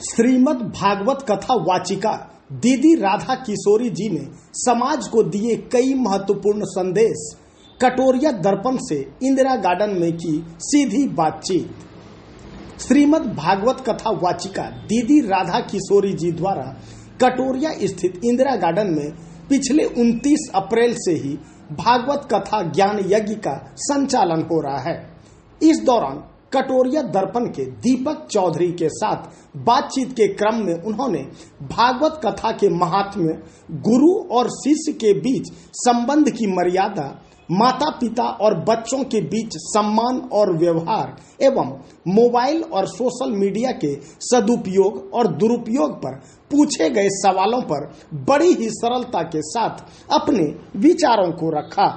श्रीमद् भागवत कथा वाचिका दीदी राधा किशोरी जी ने समाज को दिए कई महत्वपूर्ण संदेश। कटोरिया दर्पण से इंदिरा गार्डन में की सीधी बातचीत। श्रीमद् भागवत कथा वाचिका दीदी राधा किशोरी जी द्वारा कटोरिया स्थित इंदिरा गार्डन में पिछले 29 अप्रैल से ही भागवत कथा ज्ञान यज्ञ का संचालन हो रहा है। इस दौरान कटोरिया दर्पण के दीपक चौधरी के साथ बातचीत के क्रम में उन्होंने भागवत कथा के महात्म्य, गुरु और शिष्य के बीच संबंध की मर्यादा, माता पिता और बच्चों के बीच सम्मान और व्यवहार एवं मोबाइल और सोशल मीडिया के सदुपयोग और दुरुपयोग पर पूछे गए सवालों पर बड़ी ही सरलता के साथ अपने विचारों को रखा।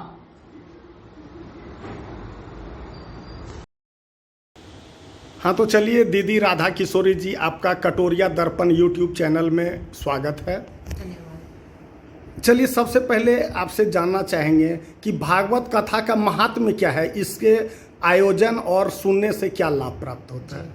हाँ, तो चलिए दीदी राधा किशोरी जी, आपका कटोरिया दर्पण यूट्यूब चैनल में स्वागत है। धन्यवाद। चलिए, सबसे पहले आपसे जानना चाहेंगे कि भागवत कथा का महात्म्य क्या है, इसके आयोजन और सुनने से क्या लाभ प्राप्त होता है।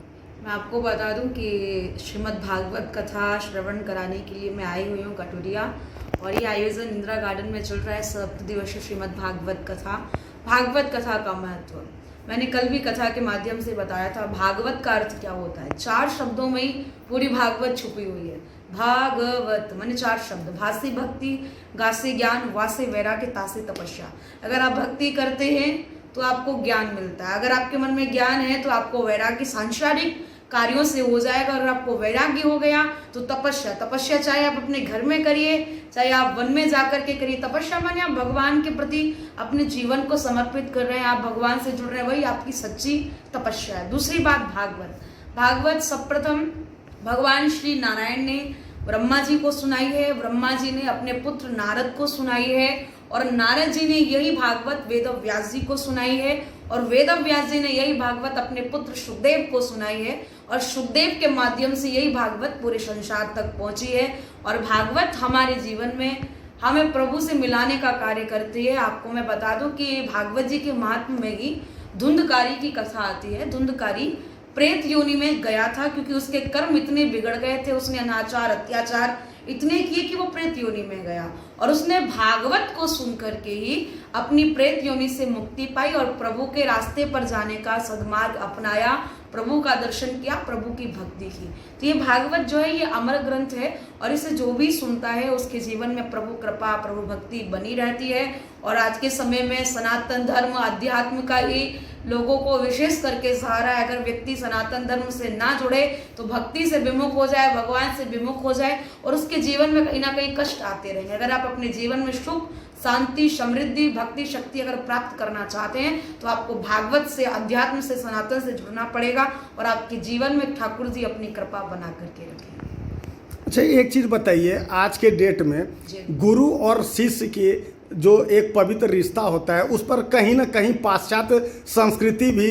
मैं आपको बता दूं कि श्रीमद् भागवत कथा श्रवण कराने के लिए मैं आई हुई हूँ कटोरिया, और ये आयोजन इंदिरा गार्डन में चल रहा है 7 दिवसीय श्रीमद् भागवत कथा। भागवत कथा का महत्व मैंने कल भी कथा के माध्यम से बताया था। भागवत का अर्थ क्या होता है? 4 शब्दों में ही पूरी भागवत छुपी हुई है। भागवत माने 4 शब्द, भासी भक्ति, गासे ज्ञान, वासे वैराग्य, तासे तपस्या। अगर आप भक्ति करते हैं तो आपको ज्ञान मिलता है, अगर आपके मन में ज्ञान है तो आपको वैराग्य सांसारिक कार्यों से हो जाएगा, अगर आपको वैराग्य हो गया तो तपस्या। तपस्या चाहे आप अपने घर में करिए, चाहे आप वन में जाकर के करिए। तपस्या माने आप भगवान के प्रति अपने जीवन को समर्पित कर रहे हैं, आप भगवान से जुड़ रहे हैं, वही आपकी सच्ची तपस्या है। दूसरी बात, भागवत सर्वप्रथम भगवान श्री नारायण ने ब्रह्मा जी को सुनाई है, ब्रह्मा जी ने अपने पुत्र नारद को सुनाई है, और नारद जी ने यही भागवत वेद व्यास जी को सुनाई है, और वेद व्यास जी ने यही भागवत अपने पुत्र सुखदेव को सुनाई है, और सुखदेव के माध्यम से यही भागवत पूरे संसार तक पहुंची है। और भागवत हमारे जीवन में हमें प्रभु से मिलाने का कार्य करती है। आपको मैं बता दूं कि भागवत जी के महात्म्य में ही धुंधकारी की कथा आती है। धुंधकारी प्रेत योनि में गया था, क्योंकि उसके कर्म इतने बिगड़ गए थे, उसने अनाचार अत्याचार इतने किए कि वो प्रेत योनि में गया, और उसने भागवत को सुन करके ही अपनी प्रेत योनि से मुक्ति पाई और प्रभु के रास्ते पर जाने का सद्मार्ग अपनाया, प्रभु का दर्शन किया, प्रभु की भक्ति की। तो ये भागवत जो है ये अमर ग्रंथ है, और इसे जो भी सुनता है उसके जीवन में प्रभु कृपा, प्रभु भक्ति बनी रहती है। और आज के समय में सनातन धर्म अध्यात्म का ही लोगों को विशेष करके सहारा है। अगर व्यक्ति सनातन धर्म से ना जुड़े तो भक्ति से विमुख हो जाए, भगवान से विमुख हो जाए, और उसके जीवन में कहीं ना कहीं कष्ट आते रहेंगे। अगर आप अपने जीवन में सुख, शांति, समृद्धि, भक्ति, शक्ति अगर प्राप्त करना चाहते हैं तो आपको भागवत से, अध्यात्म से, सनातन से जुड़ना पड़ेगा, और आपके जीवन में ठाकुर जी अपनी कृपा बना करके रखें। अच्छा, एक चीज बताइए, आज के डेट में गुरु और शिष्य के जो एक पवित्र रिश्ता होता है उस पर कहीं ना कहीं पाश्चात्य संस्कृति भी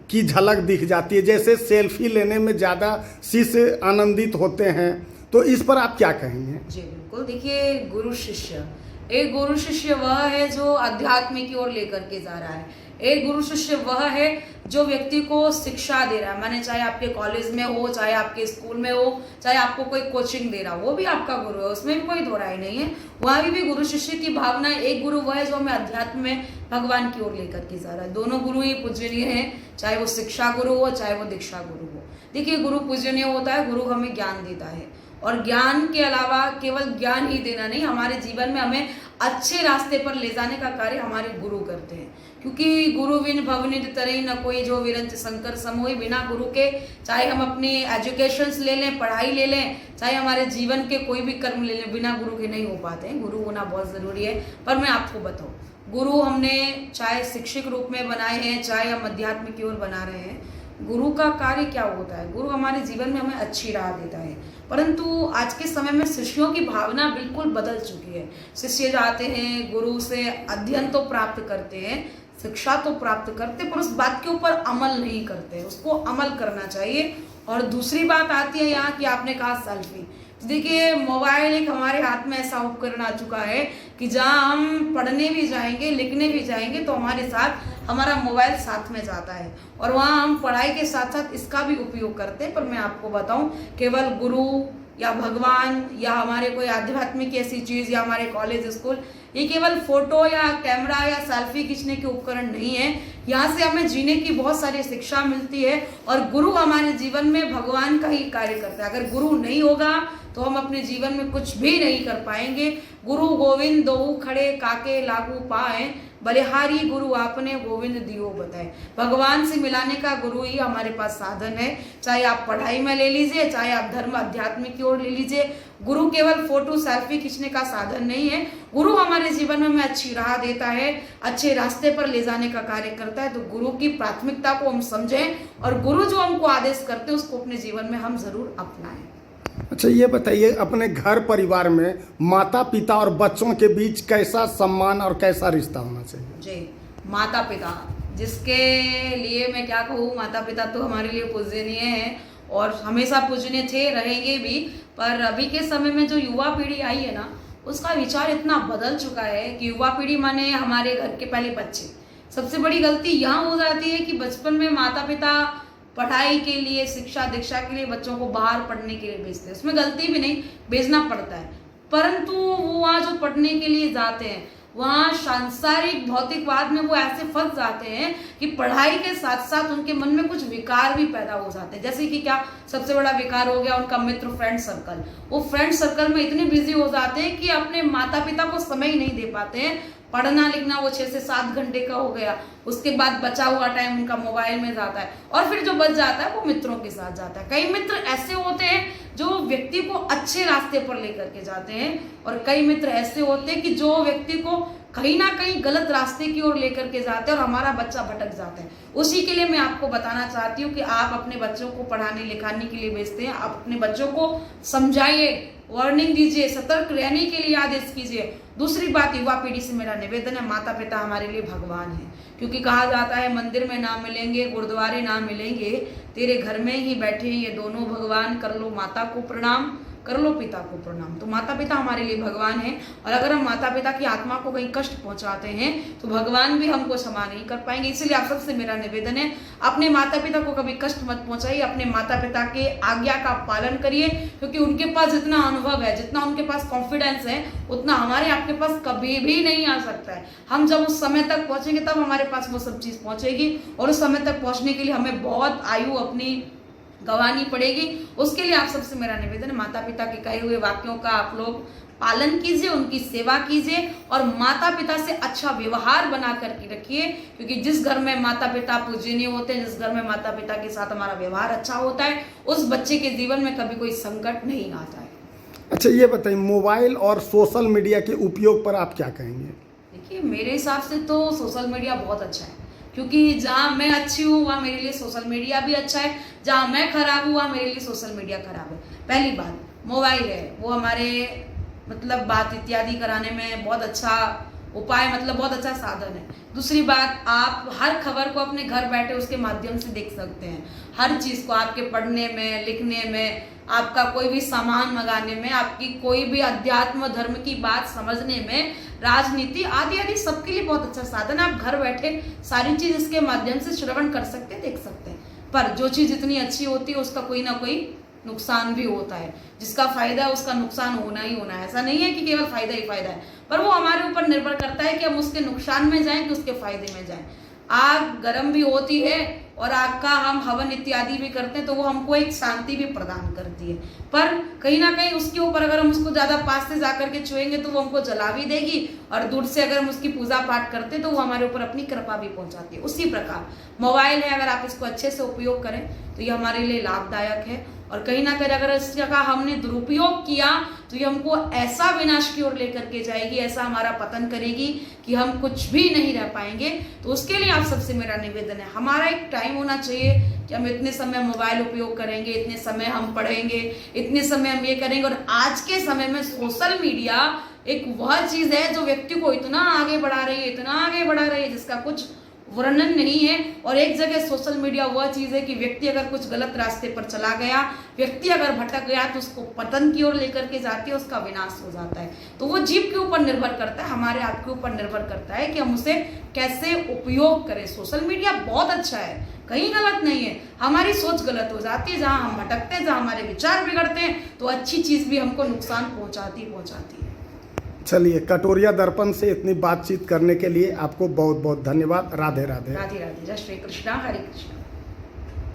की झलक दिख जाती है। जैसे सेल्फी लेने में ज़्यादा शिष्य आनंदित होते हैं, तो इस पर आप क्या कहेंगे? जी बिल्कुल, देखिए गुरु शिष्य, एक गुरु शिष्य वह है जो अध्यात्म की ओर लेकर के जा रहा है। एक गुरु शिष्य वह है जो व्यक्ति को शिक्षा दे रहा है, माने चाहे आपके कॉलेज में हो, चाहे आपके स्कूल में हो, चाहे आपको कोई कोचिंग दे रहा हो, वो भी आपका गुरु है, उसमें भी कोई दो राय नहीं है। वहाँ भी गुरु शिष्य की भावना है। एक गुरु वह है जो हमें अध्यात्म में भगवान की ओर लेकर के जा रहा है। दोनों गुरु ही पूजनीय हैं, चाहे वो शिक्षा गुरु हो, चाहे वो दीक्षा गुरु हो। देखिए, गुरु पूजनीय होता है, गुरु हमें ज्ञान देता है, और ज्ञान के अलावा केवल ज्ञान ही देना नहीं, हमारे जीवन में हमें अच्छे रास्ते पर ले जाने का कार्य हमारे गुरु करते हैं। क्योंकि गुरु बिन भवनिधि तरई न कोई, जो विरंच शंकर समोई। बिना गुरु के चाहे हम अपनी एजुकेशंस ले लें, पढ़ाई ले लें, चाहे हमारे जीवन के कोई भी कर्म ले लें, बिना गुरु के नहीं हो पाते हैं। गुरु होना बहुत ज़रूरी है। पर मैं आपको बताऊँ, गुरु हमने चाहे शिक्षक रूप में बनाए हैं, चाहे हम अध्यात्म की ओर बना रहे हैं, गुरु का कार्य क्या होता है? गुरु हमारे जीवन में हमें अच्छी राह देता है। परंतु आज के समय में शिष्यों की भावना बिल्कुल बदल चुकी है। शिष्य जाते हैं, गुरु से अध्ययन तो प्राप्त करते हैं, शिक्षा तो प्राप्त करते, पर उस बात के ऊपर अमल नहीं करते। उसको अमल करना चाहिए। और दूसरी बात आती है यहाँ कि आपने कहा सेल्फी। तो देखिए, मोबाइल एक हमारे हाथ में ऐसा उपकरण आ चुका है कि जहाँ हम पढ़ने भी जाएंगे, लिखने भी जाएंगे, तो हमारे साथ हमारा मोबाइल साथ में जाता है और वहाँ हम पढ़ाई के साथ साथ इसका भी उपयोग करते हैं। पर मैं आपको बताऊं, केवल गुरु या भगवान या हमारे कोई आध्यात्मिक ऐसी चीज़ या हमारे कॉलेज स्कूल, ये केवल फोटो या कैमरा या सेल्फी खींचने के उपकरण नहीं है। यहाँ से हमें जीने की बहुत सारी शिक्षा मिलती है और गुरु हमारे जीवन में भगवान का ही कार्य करता है। अगर गुरु नहीं होगा तो हम अपने जीवन में कुछ भी नहीं कर पाएंगे। गुरु गोविंद दोऊ खड़े काके लागू पाए, बलिहारी गुरु आपने गोविंद दियो बताए। भगवान से मिलाने का गुरु ही हमारे पास साधन है। चाहे आप पढ़ाई में ले लीजिए, चाहे आप धर्म अध्यात्म की ओर ले लीजिए, गुरु केवल फोटो सेल्फी खींचने का साधन नहीं है। गुरु हमारे जीवन में हमें अच्छी राह देता है, अच्छे रास्ते पर ले जाने का कार्य करता है। तो गुरु की प्राथमिकता को हम समझें और गुरु जो हमको आदेश करते हैं उसको अपने जीवन में हम जरूर अपनाएं। अच्छा, ये बताइए, अपने घर परिवार में माता पिता और बच्चों के बीच कैसा सम्मान और कैसा रिश्ता होना चाहिए? जी, माता पिता, जिसके लिए मैं क्या कहूँ, माता पिता तो हमारे लिए पूजनीय है और हमेशा पूजनीय थे, रहेंगे भी। पर अभी के समय में जो युवा पीढ़ी आई है ना, उसका विचार इतना बदल चुका है कि युवा पीढ़ी माने हमारे घर के पहले बच्चे। सबसे बड़ी गलती यहाँ हो जाती है कि बचपन में माता पिता पढ़ाई के लिए, शिक्षा दीक्षा के लिए बच्चों को बाहर पढ़ने के लिए भेजते हैं। उसमें गलती भी नहीं, भेजना पड़ता है, परंतु वो वहाँ जो पढ़ने के लिए जाते हैं वहाँ सांसारिक भौतिकवाद में वो ऐसे फंस जाते हैं कि पढ़ाई के साथ साथ उनके मन में कुछ विकार भी पैदा हो जाते हैं। जैसे कि क्या, सबसे बड़ा विकार हो गया उनका मित्र फ्रेंड सर्कल। वो फ्रेंड सर्कल में इतने बिजी हो जाते हैं कि अपने माता पिता को समय ही नहीं दे पाते हैं। पढ़ना लिखना वो 6 से 7 घंटे का हो गया, उसके बाद बचा हुआ टाइम उनका मोबाइल में जाता है और फिर जो बच जाता है वो मित्रों के साथ जाता है। कई मित्र ऐसे होते हैं जो व्यक्ति को अच्छे रास्ते पर लेकर के जाते हैं और कई मित्र ऐसे होते हैं कि जो व्यक्ति को कहीं ना कहीं गलत रास्ते की ओर लेकर के जाते हैं और हमारा बच्चा भटक जाता है। उसी के लिए मैं आपको बताना चाहती हूँ कि आप अपने बच्चों को पढ़ाने लिखाने के लिए भेजते हैं, आप अपने बच्चों को समझाइए, वार्निंग दीजिए, सतर्क रहने के लिए आदेश कीजिए। दूसरी बात, युवा पीढ़ी से मेरा निवेदन है, माता पिता हमारे लिए भगवान है, क्योंकि कहा जाता है मंदिर में ना मिलेंगे, गुरुद्वारे ना मिलेंगे, तेरे घर में ही बैठे ये दोनों भगवान। कर लो माता को प्रणाम, कर लो पिता को प्रणाम। तो माता पिता हमारे लिए भगवान है और अगर हम माता पिता की आत्मा को कहीं कष्ट पहुंचाते हैं तो भगवान भी हमको क्षमा नहीं कर पाएंगे। इसलिए आप सबसे मेरा निवेदन है, अपने माता पिता को कभी कष्ट मत पहुंचाइए, अपने माता पिता के आज्ञा का पालन करिए, क्योंकि उनके पास जितना अनुभव है, जितना उनके पास कॉन्फिडेंस है, उतना हमारे आपके पास कभी भी नहीं आ सकता है। हम जब उस समय तक पहुंचेंगे तब हमारे पास वो सब चीज़ पहुंचेगी और उस समय तक पहुंचने के लिए हमें बहुत आयु अपनी गंवानी पड़ेगी। उसके लिए आप सबसे मेरा निवेदन है, माता पिता के कहे हुए वाक्यों का आप लोग पालन कीजिए, उनकी सेवा कीजिए और माता पिता से अच्छा व्यवहार बना करके रखिए, क्योंकि जिस घर में माता पिता पूजनीय होते हैं, जिस घर में माता पिता के साथ हमारा व्यवहार अच्छा होता है, उस बच्चे के जीवन में कभी कोई संकट नहीं आता है। अच्छा, ये बताइए, मोबाइल और सोशल मीडिया के उपयोग पर आप क्या कहेंगे? देखिए, मेरे हिसाब से तो सोशल मीडिया बहुत अच्छा है, क्योंकि जहाँ मैं अच्छी हूँ वहाँ मेरे लिए सोशल मीडिया भी अच्छा है, जहाँ मैं खराब हूँ वहाँ मेरे लिए सोशल मीडिया खराब है। पहली बात, मोबाइल है वो हमारे मतलब बात इत्यादि कराने में बहुत अच्छा उपाय, मतलब बहुत अच्छा साधन है। दूसरी बात, आप हर खबर को अपने घर बैठे उसके माध्यम से देख सकते हैं, हर चीज़ को, आपके पढ़ने में, लिखने में, आपका कोई भी सामान मंगाने में, आपकी कोई भी अध्यात्म धर्म की बात समझने में, राजनीति आदि आदि सबके लिए बहुत अच्छा साधन है। आप घर बैठे सारी चीज़ इसके माध्यम से श्रवण कर सकते हैं, देख सकते हैं। पर जो चीज़ जितनी अच्छी होती है उसका कोई ना कोई नुकसान भी होता है, जिसका फायदा है उसका नुकसान होना ही होना है। ऐसा नहीं है कि केवल फायदा ही फायदा है, पर वो हमारे ऊपर निर्भर करता है कि हम उसके नुकसान में जाएं कि उसके फायदे में जाएं। आग गर्म भी होती है और आग का हम हवन इत्यादि भी करते हैं तो वो हमको एक शांति भी प्रदान करती है, पर कहीं ना कहीं उसके ऊपर अगर हम उसको ज़्यादा पास से जाकर के छुएंगे तो वो हमको जला भी देगी और दूर से अगर हम उसकी पूजा पाठ करते हैं तो वो हमारे ऊपर अपनी कृपा भी पहुंचाती है। उसी प्रकार मोबाइल है, अगर आप इसको अच्छे से उपयोग करें तो ये हमारे लिए लाभदायक है और कहीं ना कहीं अगर इस जगह हमने दुरुपयोग किया तो ये हमको ऐसा विनाश की ओर लेकर के जाएगी, ऐसा हमारा पतन करेगी कि हम कुछ भी नहीं रह पाएंगे। तो उसके लिए आप सबसे मेरा निवेदन है, हमारा एक टाइम होना चाहिए कि हम इतने समय मोबाइल उपयोग करेंगे, इतने समय हम पढ़ेंगे, इतने समय हम ये करेंगे। और आज के समय में सोशल मीडिया एक वह चीज़ है जो व्यक्ति को इतना आगे बढ़ा रही है, इतना आगे बढ़ा रही है, जिसका कुछ वर्णन नहीं है। और एक जगह सोशल मीडिया वह चीज़ है कि व्यक्ति अगर कुछ गलत रास्ते पर चला गया, व्यक्ति अगर भटक गया तो उसको पतन की ओर लेकर के जाती है, उसका विनाश हो जाता है। तो वो जीव के ऊपर निर्भर करता है, हमारे आपके ऊपर निर्भर करता है कि हम उसे कैसे उपयोग करें। सोशल मीडिया बहुत अच्छा है, कहीं गलत नहीं है, हमारी सोच गलत हो जाती है, जहाँ हम भटकते हैं, जहाँ हमारे विचार बिगड़ते हैं, तो अच्छी चीज़ भी हमको नुकसान पहुँचाती है। चलिए, कटोरिया दर्पण से इतनी बातचीत करने के लिए आपको बहुत बहुत धन्यवाद। राधे राधे। राधे राधे। जय श्री कृष्णा, हरे कृष्णा।